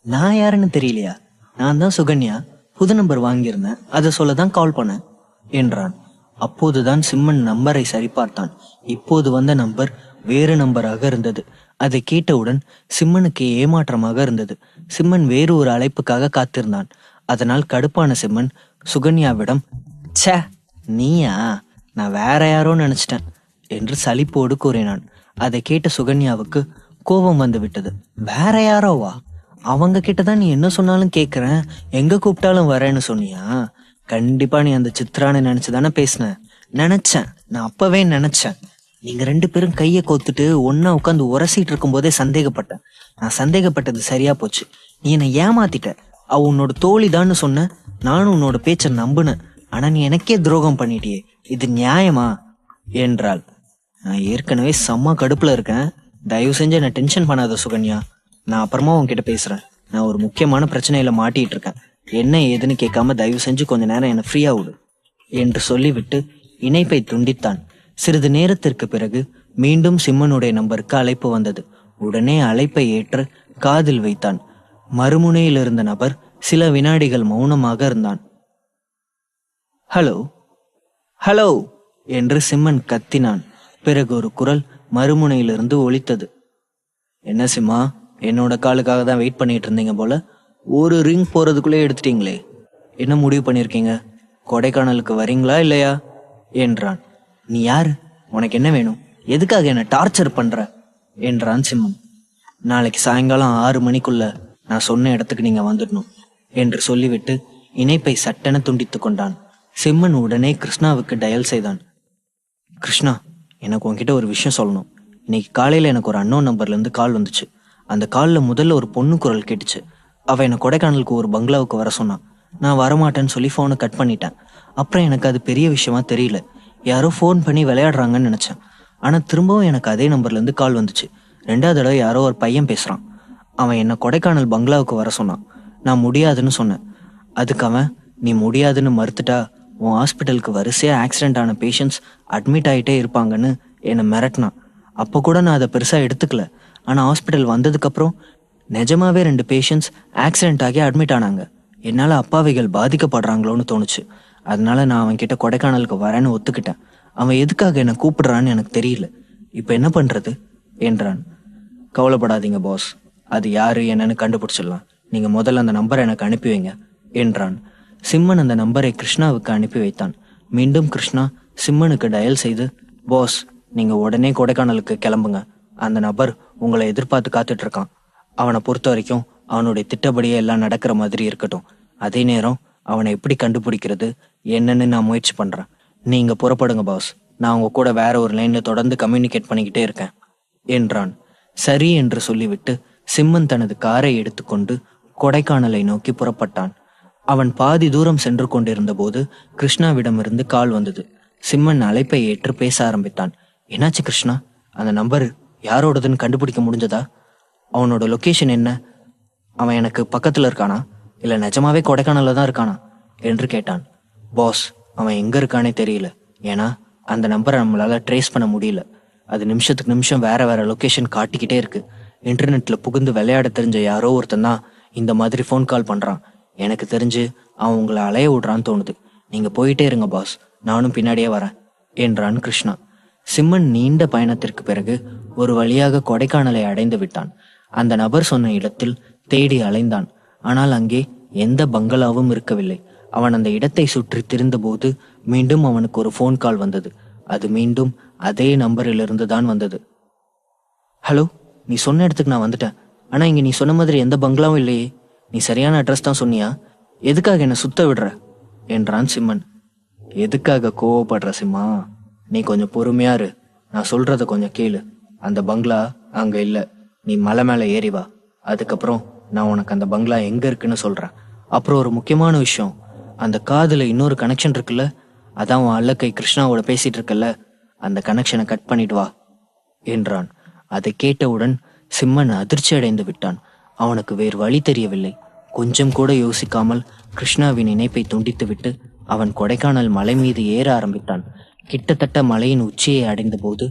நான் யாருன்னு தெரியலையா? நான் தான் சுகன்யா. புது நம்பர் வாங்கியிருந்தேன், அதை சொல்லதான் கால் பண்ணேன் என்றான். அப்போதுதான் சிம்மன் நம்பரை சரிபார்த்தான். இப்போது வந்த நம்பர் வேறு நம்பராக இருந்தது. அதை கேட்டவுடன் சிம்மனுக்கு ஏமாற்றமாக இருந்தது. சிம்மன் வேறு ஒரு அழைப்புக்காக காத்திருந்தான். அதனால் கடுப்பான சிம்மன் சுகன்யாவிடம், ச்சே, நீயா? நான் வேற யாரோ நினைச்சிட்டேன் என்று சலிப்போடு கூறினான். அதை கேட்ட சுகன்யாவுக்கு கோபம் வந்து விட்டது. வேற யாரோவா? அவங்க கிட்டதான் நீ என்ன சொன்னாலும் கேக்குறேன், எங்க கூப்பிட்டாலும் வரேன்னு சொன்னியா? கண்டிப்பா நீ அந்த சித்ரான்னு நினைச்சுதானே பேசின. நினைச்சேன், நான் அப்பவே நினைச்சேன். நீங்க 2 பேரும் கைய கோத்துட்டு ஒன்னா உட்காந்து உரசிட்டு இருக்கும் போதே சந்தேகப்பட்டேன். நான் சந்தேகப்பட்டது சரியா போச்சு. நீ என்னை ஏமாத்திட்ட. அவ உன்னோட தோழிதான்னு சொன்ன, நானும் உன்னோட பேச்ச நம்புனேன். ஆனா நீ எனக்கே துரோகம் பண்ணிட்டியே, இது நியாயமா என்றாள். நான் ஏற்கனவே செம்ம கடுப்புல இருக்கேன், தயவு செஞ்சு என்ன டென்ஷன் பண்ணாத சுகன்யா. நான் அப்புறமா உன்கிட்ட பேசுறேன். நான் ஒரு முக்கியமான பிரச்சனையில மாட்டிட்டு இருக்கேன். என்ன ஏதுன்னு கேட்காம தயவு செஞ்சு கொஞ்ச நேரம் என்ன ஃப்ரீயா விடு என்று சொல்லிவிட்டு இணைப்பை துண்டித்தான். சிறிது நேரத்திற்கு பிறகு மீண்டும் சிம்மனுடைய நம்பருக்கு அழைப்பு வந்தது. உடனே அழைப்பை ஏற்று காதில் வைத்தான். மறுமுனையில் இருந்த நபர் சில வினாடிகள் மௌனமாக இருந்தான். ஹலோ, ஹலோ என்று சிம்மன் கத்தினான். பிறகு ஒரு குரல் மறுமுனையிலிருந்து ஒலித்தது. என்ன சிம்மா, என்னோட காலுக்காக தான் வெயிட் பண்ணிட்டு இருந்தீங்க போல. ஒரு ரிங் போறதுக்குள்ளே எடுத்துட்டீங்களே. என்ன முடிவு பண்ணிருக்கீங்க? கொடைக்கானலுக்கு வரீங்களா இல்லையா என்றான். நீ யாரு? உனக்கு என்ன வேணும்? எதுக்காக என்ன டார்ச்சர் பண்ற என்றான் சிம்மன். நாளைக்கு சாயங்காலம் 6 மணிக்குள்ள நான் சொன்ன இடத்துக்கு நீங்க வந்துடணும் என்று சொல்லிவிட்டு இணைப்பை சட்டென துண்டித்து கொண்டான். சிம்மன் உடனே கிருஷ்ணாவுக்கு டயல் செய்தான். கிருஷ்ணா, எனக்கு உன்கிட்ட ஒரு விஷயம் சொல்லணும். இன்னைக்கு காலையில எனக்கு ஒரு அன்னோன் நம்பர்ல இருந்து கால் வந்துச்சு. அந்த கால்ல முதல்ல ஒரு பொண்ணு குரல் கேட்டுச்சு. அவ என்னை கொடைக்கானலுக்கு ஒரு பங்களாவுக்கு வர சொன்னான். நான் வரமாட்டேன்னு சொல்லி ஃபோனை கட் பண்ணிட்டேன். அப்புறம் எனக்கு அது பெரிய விஷயமா தெரியல. யாரோ ஃபோன் பண்ணி விளையாடுறாங்கன்னு நினைச்சேன். ஆனா திரும்பவும் எனக்கு அதே நம்பர்ல இருந்து கால் வந்துச்சு. 2வது தடவை யாரோ ஒரு பையன் பேசுறான். அவன் என்னை கொடைக்கானல் பங்களாவுக்கு வர சொன்னான். நான் முடியாதுன்னு சொன்னேன். அதுக்கு அவன், நீ முடியாதுன்னு மறுத்துட்டா உன் ஹாஸ்பிட்டலுக்கு வரிசையா ஆக்சிடென்ட் ஆன பேஷண்ட்ஸ் அட்மிட் ஆகிட்டே இருப்பாங்கன்னு என்னை மிரட்டினான். அப்போ கூட நான் அதை பெருசா எடுத்துக்கல. ஆனா ஹாஸ்பிட்டல் வந்ததுக்கு அப்புறம் நிஜமாவே 2 பேஷண்ட்ஸ் ஆக்சிடென்ட் ஆகி அட்மிட் ஆனாங்க. என்னால அப்பாவிகள் பாதிக்கப்படுறாங்களோன்னு தோணுச்சு. அதனால நான் அவன் கிட்ட கொடைக்கானலுக்கு வரேன்னு ஒத்துக்கிட்டேன். அவன் எதுக்காக என்னை கூப்பிடுறான்னு எனக்கு தெரியல. இப்ப என்ன பண்றது என்றான். கவலைப்படாதீங்க பாஸ், அது யாரு என்னன்னு கண்டுபிடிச்சிடலாம். நீங்க முதல்ல அந்த நம்பரை எனக்கு அனுப்பி வைங்க என்றான். சிம்மன் அந்த நம்பரை கிருஷ்ணாவுக்கு அனுப்பி வைத்தான். மீண்டும் கிருஷ்ணா சிம்மனுக்கு டயல் செய்து, பாஸ், நீங்க உடனே கொடைக்கானலுக்கு கிளம்புங்க. அந்த நபர் உங்களை எதிர்பார்த்து காத்துட்டு இருக்கான். அவனை பொறுத்த வரைக்கும் அவனுடைய திட்டப்படியே எல்லாம் நடக்கிற மாதிரி இருக்கட்டும். அதே நேரம் அவனை எப்படி கண்டுபிடிக்கிறது என்னன்னு நான் முயற்சி பண்றேன். நீங்க புறப்படுங்க பாஸ், நான் உங்க கூட வேற ஒரு லைன்ல தொடர்ந்து கம்யூனிகேட் பண்ணிக்கிட்டே இருக்கேன் என்றான். சரி என்று சொல்லிவிட்டு சிம்மன் தனது காரை எடுத்துக்கொண்டு கொடைக்கானலை நோக்கி புறப்பட்டான். அவன் பாதி தூரம் சென்று கொண்டிருந்த போது கிருஷ்ணாவிடமிருந்து கால் வந்தது. சிம்மன் அழைப்பை ஏற்று பேச ஆரம்பித்தான். என்னாச்சு கிருஷ்ணா? அந்த நம்பர் யாரோடதுன்னு கண்டுபிடிக்க முடிஞ்சதா? அவனோட லொகேஷன் என்ன? அவன் எனக்கு பக்கத்துல இருக்கானா இல்ல நிஜமாவே கொடைக்கானல்ல தான் இருக்கானா என்று கேட்டான். பாஸ், அவன் எங்க இருக்கானே தெரியல. ஏன்னா அந்த நம்பரை நம்மளால ட்ரேஸ் பண்ண முடியல. அது நிமிஷத்துக்கு நிமிஷம் வேற வேற லொகேஷன் காட்டிக்கிட்டே இருக்கு. இன்டர்நெட்ல புகுந்து விளையாட தெரிஞ்ச யாரோ ஒருத்தன் தான் இந்த மாதிரி ஃபோன் கால் பண்றான். எனக்கு தெரிஞ்சு அவன் உங்களை அலைய விடுறான்னு தோணுது. நீங்க போயிட்டே இருங்க பாஸ், நானும் பின்னாடியே வரேன் என்றான் கிருஷ்ணா. சிம்மன் நீண்ட பயணத்திற்கு பிறகு ஒரு வழியாக கொடைக்கானலை அடைந்து விட்டான். அந்த நபர் சொன்ன இடத்தில் தேடி அலைந்தான். ஆனால் அங்கே எந்த பங்களாவும் இருக்கவில்லை. அவன் அந்த இடத்தை சுற்றி திரிந்தபோது மீண்டும் அவனுக்கு ஒரு ஃபோன் கால் வந்தது. அது மீண்டும் அதே நம்பரிலிருந்து தான் வந்தது. ஹலோ, நீ சொன்ன இடத்துக்கு நான் வந்துட்டேன். ஆனா இங்க நீ சொன்ன மாதிரி எந்த பங்களாவும் இல்லையே. நீ சரியான அட்ரஸ் தான் சொன்னியா? எதுக்காக என்ன சுத்த விடுற என்றான் சிம்மன். எதுக்காக கோவப்படுற சிம்மா? நீ கொஞ்சம் பொறுமையா இரு. நான் சொல்றத கொஞ்சம் கேளு. அந்த பங்களா அங்க இல்ல. நீ மலை மேல ஏறி வா. அதுக்கப்புறம் நான் உனக்கு அந்த பங்களா எங்க இருக்குன்னு சொல்றேன். அப்புறம் ஒரு முக்கியமான விஷயம், அந்த காதுல இன்னொரு கனெக்ஷன் இருக்குல்ல, அதான் உன் அல்லக்கை கிருஷ்ணாவோட பேசிட்டு இருக்கல்ல, அந்த கனெக்ஷனை கட் பண்ணிட்டு வா என்றான். அதை கேட்டவுடன் சிம்மன் அதிர்ச்சி அடைந்து விட்டான். அவனுக்கு வேறு வழி தெரியவில்லை. கொஞ்சம் கூட யோசிக்காமல் கிருஷ்ணாவின் இணைப்பை துண்டித்துவிட்டு அவன் கொடைக்கானல் மலை மீது ஏற ஆரம்பித்தான். கிட்டத்தட்ட மலையின் உச்சியை அடைந்த போது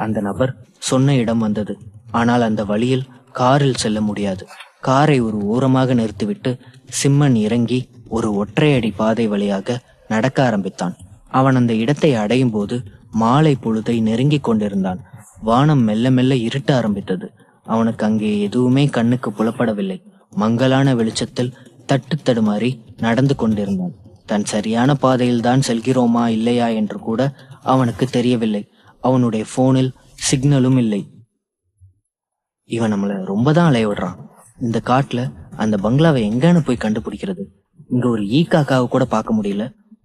அந்த நபர் சொன்ன இடம் வந்தது. ஆனால் அந்த வழியில் காரில் செல்ல முடியாது. காரை ஒரு ஓரமாக நிறுத்திவிட்டு சிம்மன் இறங்கி ஒரு ஒற்றையடி பாதை வழியாக நடக்க ஆரம்பித்தான். அவன் அந்த இடத்தை அடையும் போது மாலை பொழுதை நெருங்கிக் கொண்டிருந்தான். வானம் மெல்ல மெல்ல இருட்ட ஆரம்பித்தது. அவனுக்கு அங்கே எதுவுமே கண்ணுக்கு புலப்படவில்லை. மங்கலான வெளிச்சத்தில் தட்டு தடுமாறி நடந்து கொண்டிருந்தான். தன் சரியான பாதையில் தான் செல்கிறோமா இல்லையா என்று கூட அவனுக்கு தெரியவில்லை. அவனுடைய போனில் சிக்னலும் இல்லை. இவன் நம்மள ரொம்ப தான் அலைய விடுறான். இந்த காட்டுல அந்த பங்களாவை எங்கன்னு போய் கண்டுபிடிக்கிறது? இங்க ஒரு காக்காவை கூட பார்க்க முடியல.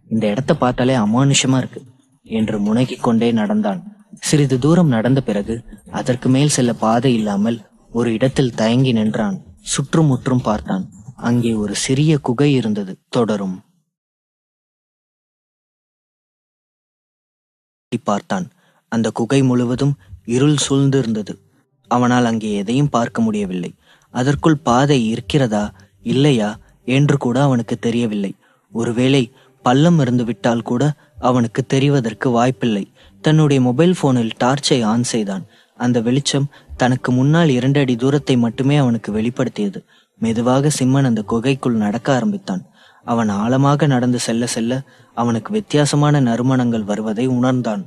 இந்த இடத்த பார்த்தாலே அமானுஷமா இருக்கு என்று முனகிக் கொண்டே நடந்தான். சிறிது தூரம் நடந்த பிறகு அதற்கு மேல் செல்ல பாதை இல்லாமல் ஒரு இடத்தில் தயங்கி நின்றான். சுற்றுமுற்றும் பார்த்தான். அங்கே ஒரு சிறிய குகை இருந்தது. தொடரும். பார்த்தான். அந்த குகை முழுவதும் இருள் சூழ்ந்து இருந்தது. அவனால் அங்கே எதையும் பார்க்க முடியவில்லை. அதற்குள் பாதை இருக்கிறதா இல்லையா என்று கூட அவனுக்கு தெரியவில்லை. ஒருவேளை பள்ளம் இருந்து விட்டால் கூட அவனுக்கு தெரிவதற்கு வாய்ப்பில்லை. தன்னுடைய மொபைல் போனில் டார்ச்சை ஆன் செய்தான். அந்த வெளிச்சம் தனக்கு முன்னால் 2 அடி தூரத்தை மட்டுமே அவனுக்கு வெளிப்படுத்தியது. மெதுவாக சிம்மன் அந்த குகைக்குள் நடக்க ஆரம்பித்தான். அவன் ஆழமாக நடந்து செல்ல செல்ல அவனுக்கு வித்தியாசமான நறுமணங்கள் வருவதை உணர்ந்தான்.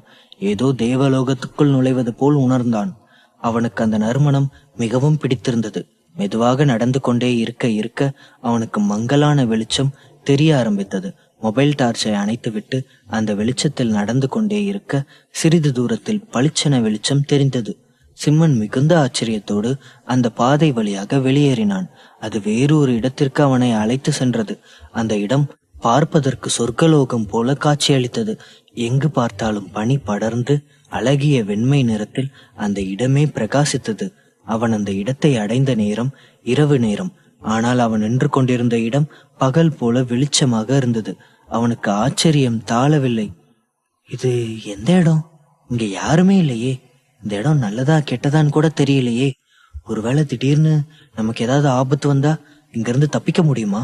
ஏதோ தேவலோகத்துக்குள் நுழைவது போல் உணர்ந்தான். அவனுக்கு அந்த நறுமணம் மிகவும் பிடித்திருந்தது. மெதுவாக நடந்து கொண்டே இருக்க இருக்க அவனுக்கு மங்கலான வெளிச்சம் தெரிய ஆரம்பித்தது. மொபைல் டார்ச்சை அணைத்துவிட்டு அந்த வெளிச்சத்தில் நடந்து கொண்டே இருக்க சிறிது தூரத்தில் பளிச்சென வெளிச்சம் தெரிந்தது. சிம்மன் மிகுந்த ஆச்சரியத்தோடு அந்த பாதை வழியாக வெளியேறினான். அது வேறொரு இடத்திற்கு அவனை அழைத்து சென்றது. அந்த இடம் பார்ப்பதற்கு சொர்க்கலோகம் போல காட்சியளித்தது. எங்கு பார்த்தாலும் பனி படர்ந்து அழகிய வெண்மை நிறத்தில் அந்த இடமே பிரகாசித்தது. அவன் அந்த இடத்தை அடைந்த நேரம் இரவு நேரம். ஆனால் அவன் நின்று கொண்டிருந்த இடம் பகல் போல வெளிச்சமாக இருந்தது. அவனுக்கு ஆச்சரியம் தாழவில்லை. இது எந்த இடம்? இங்க யாருமே இல்லையே. இந்த இடம் நல்லதா கெட்டதான்னு கூட தெரியலையே. ஒருவேளை திடீர்னு நமக்கு ஏதாவது ஆபத்து வந்தா இங்கிருந்து தப்பிக்க முடியுமா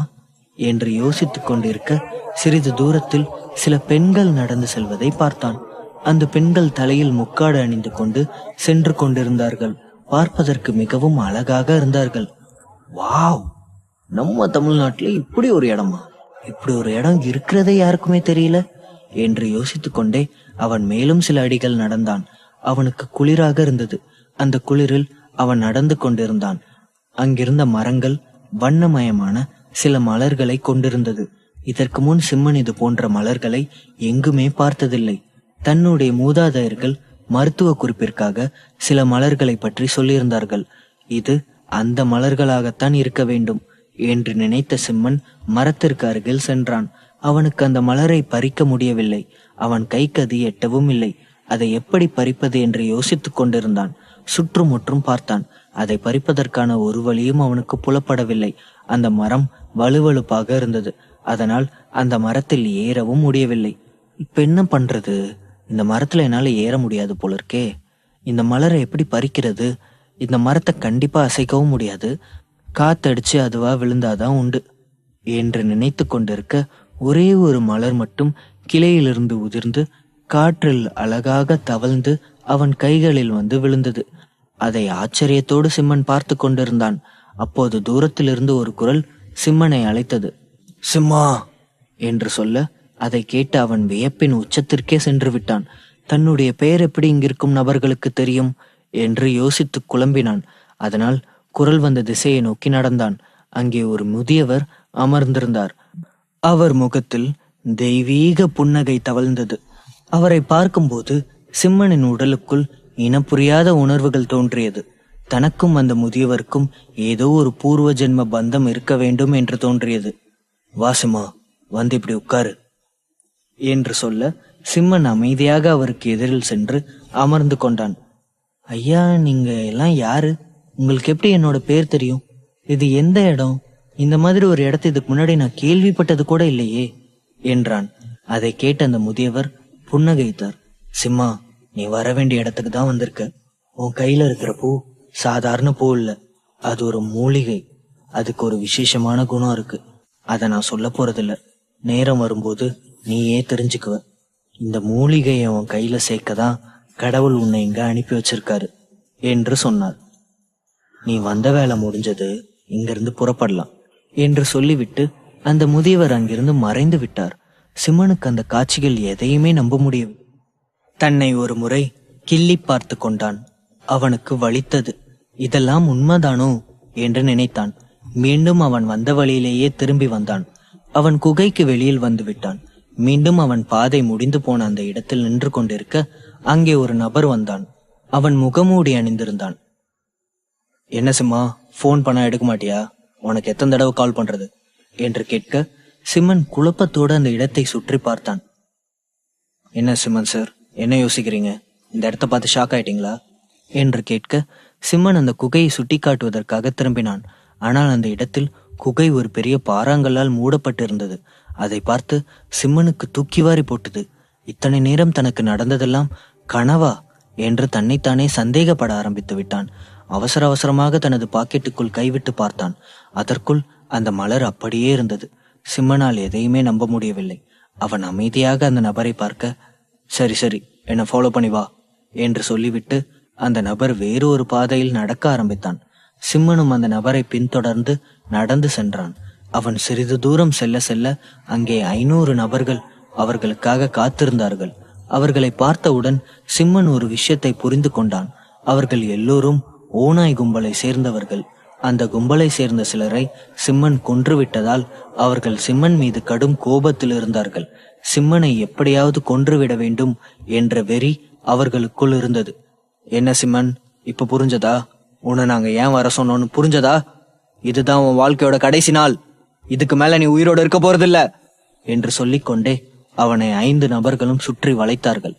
என்று யோசித்துக் கொண்டிருக்க சிறிது தூரத்தில் சில பெண்கள் நடந்து செல்வதை பார்த்தான். அந்த பெண்கள் தலையில் முக்காடு அணிந்து கொண்டு சென்று கொண்டிருந்தார்கள். பார்ப்பதற்கு மிகவும் அழகாக இருந்தார்கள். வாவ், நம்ம தமிழ்நாட்டில் இப்படி ஒரு இடமா? இப்படி ஒரு இடம் இருக்கிறதே யாருக்குமே தெரியல என்று யோசித்துக் கொண்டே அவன் மேலும் சில அடிகள் நடந்தான். அவனுக்கு குளிராக இருந்தது. அந்த குளிரில் அவன் நடந்து கொண்டிருந்தான். அங்கிருந்த மரங்கள் வண்ணமயமான சில மலர்களை கொண்டிருந்தது. இதற்கு முன் சிம்மன் இது போன்ற மலர்களை எங்குமே பார்த்ததில்லை. தன்னுடைய மூதாதையர்கள் மருத்துவ குறிப்பிற்காக சில மலர்களை பற்றி சொல்லியிருந்தார்கள். இது அந்த மலர்களாகத்தான் இருக்க வேண்டும் என்று நினைத்த சிம்மன் மரத்திற்கு அருகில் சென்றான். அவனுக்கு அந்த மலரை பறிக்க முடியவில்லை. அவன் கைக்கு அது எட்டவும் இல்லை. அதை எப்படி பறிப்பது என்று யோசித்துக் கொண்டிருந்தான். சுற்றுமுற்றும் பார்த்தான். அதை பறிப்பதற்கான ஒரு வழியும் அவனுக்கு புலப்படவில்லை. அந்த மரம் வலுவழுப்பாக இருந்தது. அதனால் அந்த மரத்தில் ஏறவும் முடியவில்லை. இப்ப என்ன பண்றது? இந்த மரத்துல என்னால ஏற முடியாது போல இருக்கே. இந்த மலரை எப்படி பறிக்கிறது? இந்த மரத்தை கண்டிப்பா அசைக்கவும் முடியாது. காத்தடிச்சு அதுவா விழுந்தாதான் உண்டு என்று நினைத்து கொண்டிருக்க ஒரே ஒரு மலர் மட்டும் கிளையிலிருந்து உதிர்ந்து காற்றில் அழகாக தவழ்ந்து அவன் கைகளில் வந்து விழுந்தது. அதை ஆச்சரியத்தோடு சிம்மன் பார்த்து கொண்டிருந்தான். அப்போது தூரத்திலிருந்து ஒரு குரல் சிம்மனை அழைத்தது. சிம்மா என்று சொல்ல அதை கேட்டு அவன் வியப்பின் உச்சத்திற்கே சென்று விட்டான். தன்னுடைய பெயர் எப்படி இங்கிருக்கும் நபர்களுக்கு தெரியும் என்று யோசித்து குழம்பினான். அதனால் குரல் வந்த திசையை நோக்கி நடந்தான். அங்கே ஒரு முதியவர் அமர்ந்திருந்தார். அவர் முகத்தில் தெய்வீக புன்னகை தவழ்ந்தது. அவரை பார்க்கும்போது சிம்மனின் உடலுக்குள் இனப்புரியாத உணர்வுகள் தோன்றியது. தனக்கும் அந்த முதியவருக்கும் ஏதோ ஒரு பூர்வ ஜென்ம பந்தம் இருக்க வேண்டும் என்று தோன்றியது. வாசிமா, வந்து இப்படி உட்காரு என்று சொல்ல சிம்மன் அமைதியாக அவருக்கு எதிரில் சென்று அமர்ந்து கொண்டான். ஐயா, நீங்க எல்லாம் யாரு? உங்களுக்கு எப்படி என்னோட பேர் தெரியும்? இது எந்த இடம்? இந்த மாதிரி ஒரு இடத்தை இதுக்கு முன்னாடி நான் கேள்விப்பட்டது கூட இல்லையே என்றான். அதை கேட்ட அந்த முதியவர் புன்னகைத்தார். சிம்மா, நீ வர வேண்டிய இடத்துக்கு தான் வந்திருக்க. உன் கையில இருக்கிற பூ சாதாரண பூ இல்ல, அது ஒரு மூலிகை. அதுக்கு ஒரு விசேஷமான குணம் இருக்கு. அதை நான் சொல்ல போறதில்ல. நேரம் வரும்போது நீயே தெரிஞ்சுக்குவ. இந்த மூலிகையை உன் கையில சேர்க்கதான் கடவுள் உன்னை இங்க அனுப்பி வச்சிருக்காரு என்று சொன்னார். நீ வந்த வேலை முடிஞ்சது. இங்கிருந்து புறப்படலாம் என்று சொல்லிவிட்டு அந்த முதியவர் அங்கிருந்து மறைந்து விட்டார். சிம்மனுக்கு அந்த காட்சிகள் எதையுமே நம்ப முடியவில்லை. தன்னை ஒரு முறை கிள்ளி பார்த்து கொண்டான். அவனுக்கு வலித்தது. இதெல்லாம் உண்மைதானோ என்று நினைத்தான். மீண்டும் அவன் வந்த வழியிலேயே திரும்பி வந்தான். அவன் குகைக்கு வெளியில் வந்து விட்டான். மீண்டும் அவன் பாதை முடிந்து போன அந்த இடத்தில் நின்று கொண்டிருக்க அங்கே ஒரு நபர் வந்தான். அவன் முகமூடி அணிந்திருந்தான். என்ன சிம்மா, போன் பண்ணா எடுக்க மாட்டியா? உனக்கு எத்தனை தடவை கால் பண்றது என்று கேட்க சிம்மன் குழப்பத்தோடு அந்த இடத்தை சுற்றி பார்த்தான். என்ன சிம்மன் சார், என்ன யோசிக்கிறீங்க? இந்த இடத்த பார்த்து ஷாக் ஆயிட்டீங்களா என்று கேட்க சிம்மன் அந்த குகையை சுட்டி காட்டுவதற்காக திரும்பினான். ஆனால் அந்த இடத்தில் குகை ஒரு பெரிய பாறாங்கல்லால் மூடப்பட்டிருந்தது. அதை பார்த்து சிம்மனுக்கு தூக்கி வாரி போட்டது. இத்தனை நேரம் தனக்கு நடந்ததெல்லாம் கனவா என்று தன்னைத்தானே சந்தேகப்பட ஆரம்பித்து விட்டான். அவசர அவசரமாக தனது பாக்கெட்டுக்குள் கைவிட்டு பார்த்தான். அதற்குள் அந்த மலர் அப்படியே இருந்தது. சிம்மனால் எதையுமே நம்ப முடியவில்லை. அவன் அமைதியாக அந்த நபரை பார்க்க, சரி சரி, என்னை ஃபாலோ பண்ணி வா என்று சொல்லிவிட்டு அந்த நபர் வேறு ஒரு பாதையில் நடக்க ஆரம்பித்தான். சிம்மனும் அந்த நபரை பின்தொடர்ந்து நடந்து சென்றான். அவன் சிறிது தூரம் செல்ல செல்ல அங்கே 500 நபர்கள் அவர்களுக்காக காத்திருந்தார்கள். அவர்களை பார்த்தவுடன் சிம்மன் ஒரு விஷயத்தை புரிந்து கொண்டான். அவர்கள் எல்லோரும் ஓநாய் கும்பலை சேர்ந்தவர்கள். அந்த கும்பலை சேர்ந்த சிலரை சிம்மன் கொன்றுவிட்டதால் அவர்கள் சிம்மன் மீது கடும் கோபத்தில் இருந்தார்கள். சிம்மனை எப்படியாவது கொன்றுவிட வேண்டும் என்ற வெறி அவர்களுக்குள் இருந்தது. என்ன சிம்மன், இப்ப புரிஞ்சதா? உன்னை நாங்க ஏன் வர சொன்னோன்னு புரிஞ்சதா? இதுதான் உன் வாழ்க்கையோட கடைசி நாள். இதுக்கு மேல நீ உயிரோடு இருக்க போறதில்ல என்று சொல்லிக்கொண்டே அவனை 5 நபர்களும் சுற்றி வளைத்தார்கள்.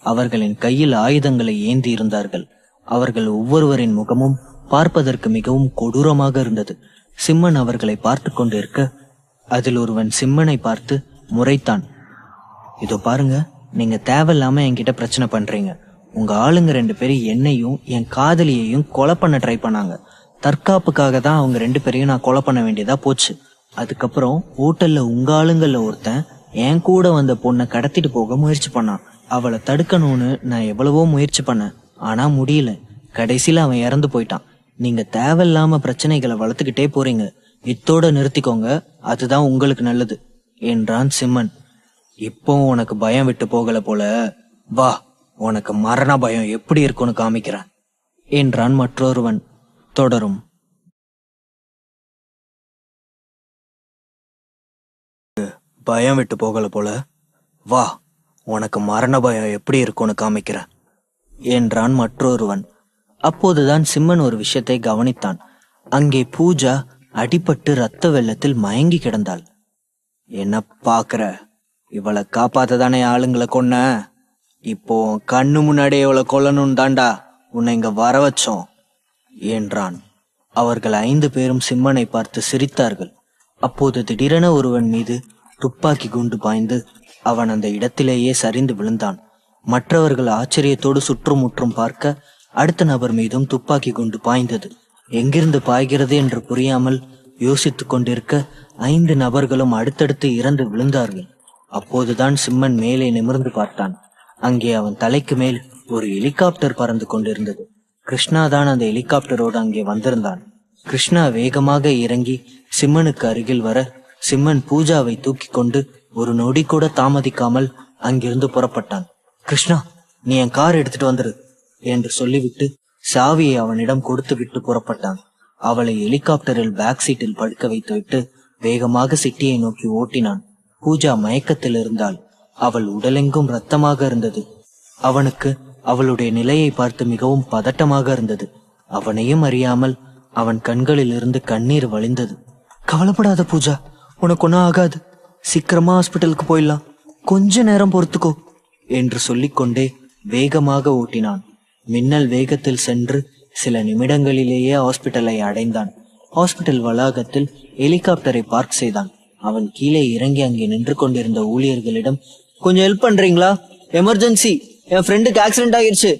அவர்களின் கையில் ஆயுதங்களை ஏந்தி இருந்தார்கள். அவர்கள் ஒவ்வொருவரின் முகமும் பார்ப்பதற்கு மிகவும் கொடூரமாக இருந்தது. சிம்மன் அவர்களை பார்த்து கொண்டிருக்க அதில் ஒருவன் சிம்மனை பார்த்து முறைத்தான். இதோ பாருங்க, நீங்க தேவையில்லாம என்கிட்ட பிரச்சனை பண்றீங்க. உங்க ஆளுங்க 2 பேரும் என்னையும் என் காதலியையும் கொலை பண்ண ட்ரை பண்ணாங்க. தற்காப்புக்காக தான் அவங்க 2 பேரையும் நான் கொலை பண்ண வேண்டியதா போச்சு. அதுக்கப்புறம் ஹோட்டல்ல உங்க ஆளுங்கள்ல ஒருத்தன் என் கூட வந்த பொண்ணை கடத்திட்டு போக முயற்சி பண்ணான். அவளை தடுக்கணும்னு நான் எவ்வளவோ முயற்சி பண்ணேன், ஆனா முடியல. கடைசியில அவன் இறந்து போயிட்டான். நீங்க தேவையில்லாம பிரச்சனைகளை வளர்த்துக்கிட்டே போறீங்க. இத்தோட நிறுத்திக்கோங்க, அதுதான் உங்களுக்கு நல்லது என்றான் சிம்மன். இப்போ உனக்கு பயம் விட்டு போகல போல, வா, உனக்கு மரண பயம் எப்படி இருக்குன்னு காமிக்கிறேன் என்றான் மற்றொருவன். தொடரும். பயம் விட்டு போகல போல, வா, உனக்கு மரண பயம் எப்படி இருக்குன்னு காமிக்கிறேன் என்றான் மற்றொருவன். அப்போதுதான் சிம்மன் ஒரு விஷயத்தை கவனித்தான். அங்கே பூஜா அடிபட்டு ரத்த வெள்ளத்தில் மயங்கி கிடந்தாள். என்ன பாக்குற? இவளை காப்பாத்ததானே ஆளுங்களை கொன்ன. இப்போ கண்ணு முன்னாடியே இவளை கொல்லணும் தாண்டா உன்னை இங்க வர வச்சோம் என்றான். அவர்கள் 5 பேரும் சிம்மனை பார்த்து சிரித்தார்கள். அப்போது திடீரென ஒருவன் மீது துப்பாக்கி குண்டு பாய்ந்து அவன் அந்த இடத்திலேயே சரிந்து விழுந்தான். மற்றவர்கள் ஆச்சரியத்தோடு சுற்றுமுற்றும் பார்க்க அடுத்த நபர் மீதும் துப்பாக்கி குண்டு பாய்ந்தது. எங்கிருந்து பாய்கிறது என்று புரியாமல் யோசித்துக் கொண்டிருக்க 5 நபர்களும் அடுத்தடுத்து இறந்து விழுந்தார்கள். அப்போதுதான் சிம்மன் மேலே நிமிர்ந்து பார்த்தான். அங்கே அவன் தலைக்கு மேல் ஒரு ஹெலிகாப்டர் பறந்து கொண்டிருந்தது. கிருஷ்ணா தான் அந்த ஹெலிகாப்டரோடு அங்கே வந்திருந்தான். கிருஷ்ணா வேகமாக இறங்கி சிம்மனுக்கு அருகில் வர சிம்மன் பூஜாவை தூக்கி கொண்டு ஒரு நொடி கூட தாமதிக்காமல் அங்கிருந்து புறப்பட்டான். கிருஷ்ணா, நீ என் கார் எடுத்துட்டு வந்துரு என்று சொல்லிவிட்டு சாவியை அவனிடம் கொடுத்து விட்டு புறப்பட்டான். அவளை ஹெலிகாப்டரில் பேக் சீட்டில் படுக்க வைத்துவிட்டு வேகமாக சிட்டியை நோக்கி ஓட்டினான். பூஜா மயக்கத்தில் இருந்தாள். அவள் உடலெங்கும் இரத்தமாக இருந்தது. அவனுக்கு அவளுடைய நிலையை பார்த்து மிகவும் பதட்டமாக இருந்தது. அவனையும் அறியாமல் அவன் கண்களில் இருந்து கண்ணீர் வழிந்தது. கவலைப்படாத பூஜா, உனக்கு ஒன்னும் ஆகாது. சீக்கிரமா ஹாஸ்பிட்டலுக்கு போயிடலாம், கொஞ்ச நேரம் பொறுத்துக்கோ என்று சொல்லிக்கொண்டே வேகமாக ஓட்டினான். மின்னல் வேகத்தில் சென்று சில நிமிடங்களிலேயே ஹாஸ்பிட்டலை அடைந்தான். ஹாஸ்பிட்டல் வளாகத்தில் ஹெலிகாப்டரை பார்க் செய்தான். அவன் கீழே இறங்கி அங்கே நின்று கொண்டிருந்த ஊழியர்களிடம், கொஞ்சம் ஹெல்ப் பண்றீங்களா? எமர்ஜென்சி, என் ஃப்ரெண்டுக்கு ஆக்சிடென்ட் ஆகிருச்சு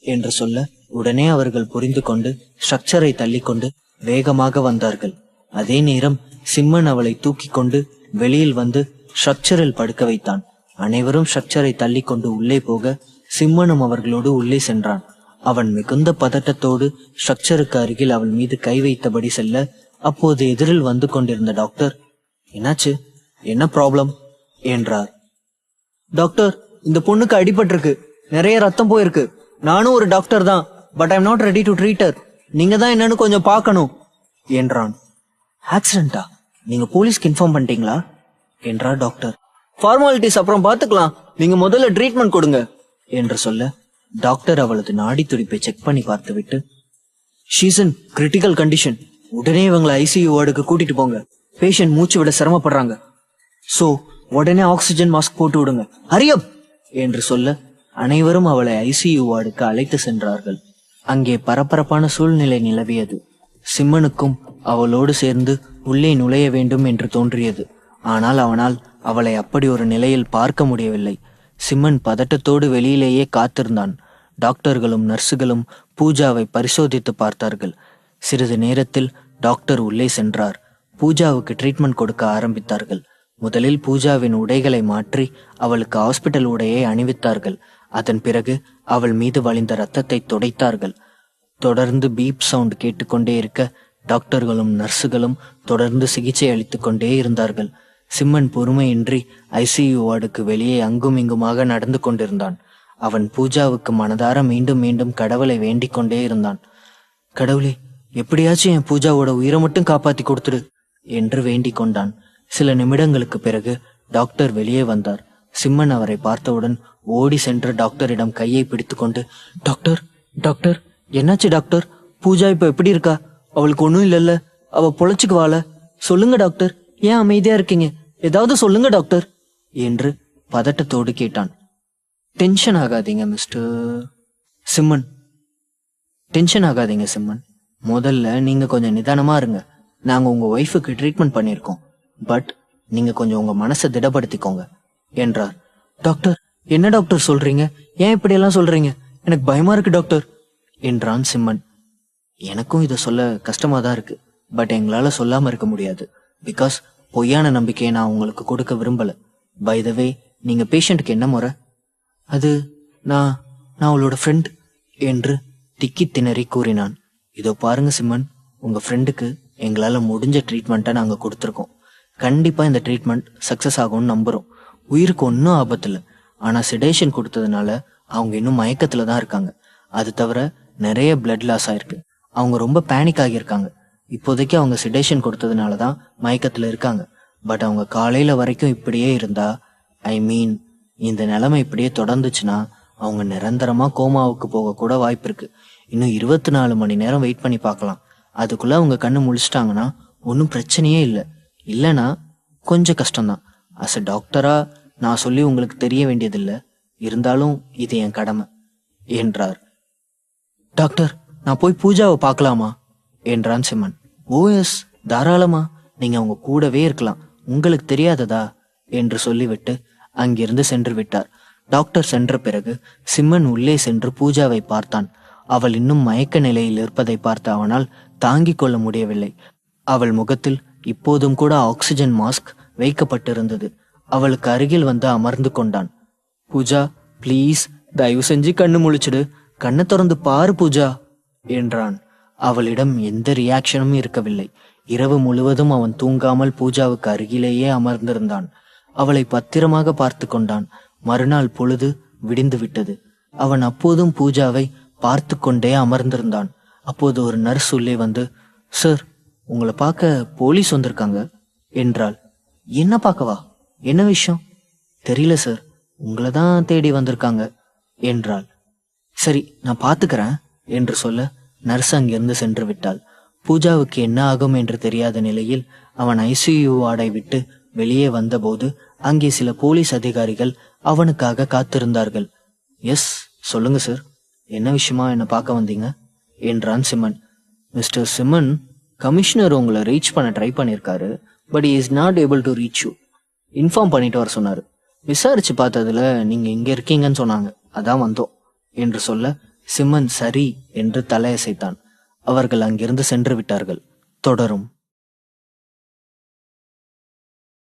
என்று சொல்ல உடனே அவர்கள் புரிந்து கொண்டு ஸ்ட்ரக்சரை தள்ளிக்கொண்டு வேகமாக வந்தார்கள். அதே நேரம் சிம்மன் அவளை தூக்கி கொண்டு வெளியில் வந்து ஸ்ட்ரக்சரில் படுக்க வைத்தான். அனைவரும் ஸ்ட்ரக்சரை தள்ளி கொண்டு உள்ளே போக சிம்மனும் அவர்களோடு உள்ளே சென்றான். அவன் மிகுந்த பதட்டத்தோடு ஸ்ட்ரக்சருக்கு அருகில் அவள் மீது கை வைத்தபடி செல்ல அப்போது எதிரில் வந்து கொண்டிருந்த டாக்டர், என்னாச்சு, என்ன ப்ராப்ளம் என்றார். டாக்டர், இந்த பொண்ணுக்கு அடிபட்டிருக்கு, நிறைய ரத்தம் போயிருக்கு. நானும் ஒரு டாக்டர் தான், but I'm not ready to treat her. நீங்க தான் என்னன்னு கொஞ்சம் பார்க்கணும் என்றான். ஆக்சிடென்டா? நீங்க போலீஸ்க்கு இன்ஃபார்ம் பண்ணிட்டீங்களா என்றார் டாக்டர். ஃபார்மாலிட்டிஸ் அப்புறம் பார்த்துக்கலாம், நீங்க முதல்ல ட்ரீட்மெண்ட் கொடுங்க என்று சொல்ல, டாக்டர் அவளது நாடி துடிப்பை செக் பண்ணி பார்த்துவிட்டு, ஷீஸ் இன் கிரிட்டிக்கல் கண்டிஷன், உடனே இவங்களை ஐசியூ வார்டுக்கு கூட்டிட்டு போங்க, பேஷண்ட் மூச்சு விட சிரமப்படுறாங்க, சோ உடனே ஆக்சிஜன் மாஸ்க் போட்டு விடுங்க, ஹரியப் என்று சொல்ல, அனைவரும் அவளை ஐசியூ வார்டுக்கு அழைத்து சென்றார்கள். அங்கே பரபரப்பான சூழ்நிலை நிலவியது. சிம்மனுக்கும் அவளோடு சேர்ந்து உள்ளே நுழைய வேண்டும் என்று தோன்றியது. ஆனால் அவனால் அவளை அப்படி ஒரு நிலையில் பார்க்க முடியவில்லை. சிம்மன் பதட்டத்தோடு வெளியிலேயே காத்திருந்தான். டாக்டர்களும் நர்ஸுகளும் பூஜாவை பரிசோதித்து பார்த்தார்கள். சிறிது நேரத்தில் டாக்டர் உள்ளே சென்றார். பூஜாவுக்கு ட்ரீட்மெண்ட் கொடுக்க ஆரம்பித்தார்கள். முதலில் பூஜாவின் உடைகளை மாற்றி அவளுக்கு ஹாஸ்பிட்டல் உடையை அணிவித்தார்கள். அதன் பிறகு அவள் மீது வழிந்த ரத்தத்தை துடைத்தார்கள். தொடர்ந்து பீப் சவுண்ட் கேட்டுக்கொண்டே இருக்க டாக்டர்களும் நர்ஸுகளும் தொடர்ந்து சிகிச்சை அளித்துக் கொண்டே இருந்தார்கள். சிம்மன் பொறுமையின்றி ஐசியூ வார்டுக்கு வெளியே அங்கும் இங்குமாக நடந்து கொண்டிருந்தான். அவன் பூஜாவுக்கு மனதார மீண்டும் மீண்டும் கடவுளை வேண்டிக் கொண்டே இருந்தான். கடவுளே, எப்படியாச்சும் என் பூஜாவோட உயிரை மட்டும் காப்பாத்தி கொடுத்துடு என்று வேண்டிக் கொண்டான். சில நிமிடங்களுக்கு பிறகு டாக்டர் வெளியே வந்தார். சிம்மன் அவரை பார்த்தவுடன் ஓடி சென்று டாக்டரிடம் கையை பிடித்துக்கொண்டு, டாக்டர், டாக்டர், என்னாச்சு டாக்டர்? பூஜா இப்ப எப்படி இருக்கா? அவளுக்கு ஒன்றும் இல்லைல்ல? அவ பொழைச்சுக்குவாள? சொல்லுங்க டாக்டர், ஏன் அமைதியா இருக்கீங்க? ஏதாவது சொல்லுங்க டாக்டர் என்று பதட்டத்தோடு கேட்டான். டென்ஷன் ஆகாதீங்க மிஸ்டர் சிம்மன், டென்ஷன் ஆகாதீங்க சிம்மன். முதல்ல நீங்க கொஞ்சம் நிதானமா இருங்க. நாங்க உங்க ஒய்ஃபுக்கு ட்ரீட்மெண்ட் பண்ணியிருக்கோம், பட் நீங்க கொஞ்சம் உங்க மனசை திடப்படுத்திக்கோங்க என்றார். டாக்டர், என்ன டாக்டர் சொல்றீங்க? ஏன் இப்படியெல்லாம் சொல்றீங்க? எனக்கு பயமா இருக்கு டாக்டர் என்றான் சிம்மன். எனக்கும் இதை சொல்ல கஷ்டமா தான் இருக்கு, பட் எங்களால சொல்லாம இருக்க முடியாது. பிகாஸ் பொய்யான நம்பிக்கையை நான் உங்களுக்கு கொடுக்க விரும்பல. பை த வே, நீங்க பேஷண்ட்டுக்கு என்ன முறை? அது நான் அவளோட ஃப்ரெண்ட் என்று திக்கி திணறி கூறினான். இதோ பாருங்க சிம்மன், உங்க ஃப்ரெண்டுக்கு எங்களால முடிஞ்ச ட்ரீட்மெண்ட்டை நாங்க கொடுத்துருக்கோம். கண்டிப்பா இந்த ட்ரீட்மெண்ட் சக்சஸ் ஆகும்னு நம்புறோம். உயிருக்கு ஒன்றும் ஆபத்து இல்லை. ஆனா சிடேஷன் கொடுத்ததுனால அவங்க இன்னும் மயக்கத்துல தான் இருக்காங்க. அது தவிர நிறைய பிளட் லாஸ் ஆயிருக்கு. அவங்க ரொம்ப பேனிக் ஆகியிருக்காங்க. இப்போதைக்கு அவங்க சிடேஷன் கொடுத்ததுனால தான் மயக்கத்துல இருக்காங்க. பட் அவங்க காலையில வரைக்கும் இப்படியே இருந்தா, ஐ மீன் இந்த நிலைமை இப்படியே தொடர்ந்துச்சுன்னா அவங்க நிரந்தரமா கோமாவுக்கு போக கூட வாய்ப்பு இருக்கு. இன்னும் 24 மணி நேரம் வெயிட் பண்ணி பார்க்கலாம். அதுக்குள்ள அவங்க கண்ணு முழிச்சிட்டாங்கன்னா ஒன்றும் பிரச்சனையே இல்லை. இல்லைன்னா கொஞ்சம் கஷ்டம்தான். அஸ் அ டாக்டரா நான் சொல்லி உங்களுக்கு தெரிய வேண்டியதில்லை, இருந்தாலும் இது என் கடமை என்றார். டாக்டர், நான் போய் பூஜாவை பார்க்கலாமா என்றான் சிம்மன். ஓஎஸ், தாராளமா, நீங்க அவங்க கூடவே இருக்கலாம், உங்களுக்கு தெரியாததா என்று சொல்லிவிட்டு அங்கிருந்து சென்று விட்டார். டாக்டர் சென்ற பிறகு சிம்மன் உள்ளே சென்று பூஜாவை பார்த்தான். அவள் இன்னும் மயக்க நிலையில் இருப்பதை பார்த்து அவனால் தாங்கிக் கொள்ள முடியவில்லை. அவள் முகத்தில் இப்போதும் கூட ஆக்சிஜன் மாஸ்க் வைக்கப்பட்டிருந்தது. அவளுக்கு அருகில் வந்து அமர்ந்து கொண்டான். பூஜா, ப்ளீஸ் தயவு செஞ்சு கண்ணு முழிச்சிடு, கண்ணை திறந்து பாரு பூஜா என்றான். அவளிடம் எந்த ரியாக்ஷனும் இருக்கவில்லை. இரவு முழுவதும் அவன் தூங்காமல் பூஜாவுக்கு அருகிலேயே அமர்ந்திருந்தான். அவளை பத்திரமாக பார்த்து கொண்டான். மறுநாள் பொழுது விடிந்து விட்டது. அவன் அப்போதும் பூஜாவை பார்த்து கொண்டே அமர்ந்திருந்தான். அப்போது ஒரு நர்ஸ் உள்ளே வந்து, சார், உங்களை பார்க்க போலீஸ் வந்திருக்காங்க என்றாள். என்ன பார்க்கவா? என்ன விஷயம்? தெரியல சார், உங்களை தான் தேடி வந்திருக்காங்க என்றாள். சரி, நான் பார்த்துக்கிறேன் என்று சொல்ல நர்ஸ் அங்கிருந்து சென்று விட்டாள். பூஜாவுக்கு என்ன ஆகும் என்று தெரியாத நிலையில் அவன் ஐசியூ வார்டை விட்டு வெளியே வந்தபோது அங்கே சில போலீஸ் அதிகாரிகள் அவனுக்காக காத்திருந்தார்கள். எஸ், சொல்லுங்க சார், என்ன விஷயமா என்ன பார்க்க வந்தீங்க என்றான் சிம்மன். மிஸ்டர் சிம்மன், கமிஷனர் உங்களை ரீச் பண்ண ட்ரை பண்ணியிருக்காரு, but he is not able to reach you. Inform பண்ணிட்டு வர சொன்னாரு. விசாரிச்சு பார்த்ததுல நீங்க இங்க இருக்கீங்கன்னு சொன்னாங்க, அதான் வந்தோம் என்று சொல்ல சிம்மன் சரி என்று தலையசைத்தான். அவர்கள் அங்கிருந்து சென்று விட்டார்கள். தொடரும்.